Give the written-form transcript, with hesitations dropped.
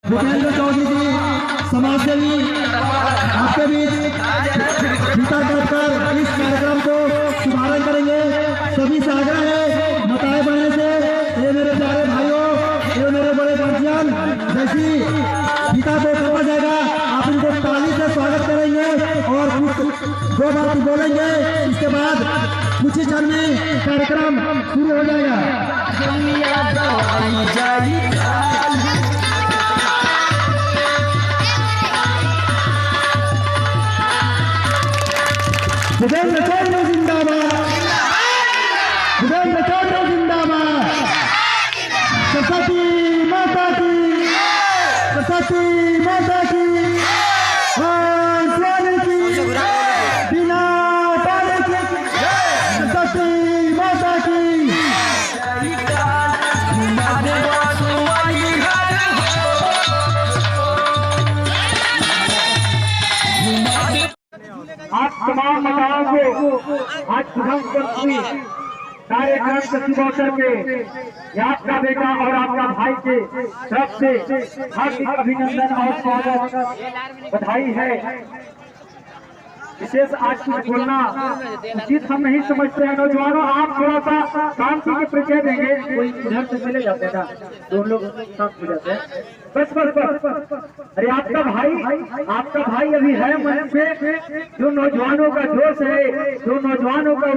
भूपेंद्र चौधरी जी समाजसेवी आपके बीच गीता काटकर इस कार्यक्रम को शुभारंभ करेंगे। सभी से आग्रह है बताए बढ़ने से, ये मेरे प्यारे भाइयों, ये मेरे बड़े बच्चियां, जैसी गीता को कहा जाएगा आप इनको ताली से स्वागत करेंगे और दो बात बोलेंगे। इसके बाद कुछ ही क्षण में कार्यक्रम शुरू हो जाएगा। भूपेंद्र चौधरी जिंदाबाद, भूपेंद्र चौधरी जिंदाबाद। सरस्वती माता की, सरस्वती माता की, स्वामी की, बिना पानी की, सरस्वती माता की। आप तमाम माताओं को आज प्रधानमंत्री कार्यक्रम के शुभ अवसर पे आपका बेटा और आपका भाई के तरफ से हार्दिक अभिनंदन और स्वागत बधाई है। विशेष आज कुछ बोलना उचित हम नहीं समझते हैं। नौजवानों, आप थोड़ा सा शांति के परिचय देंगे। कोई इधर से चले जाते हैं ना, तो लोग शांत हो जाते हैं। बस बस बस। अरे आपका भाई अभी है मंच पे। जो नौजवानों का जोश है, जो नौजवानों का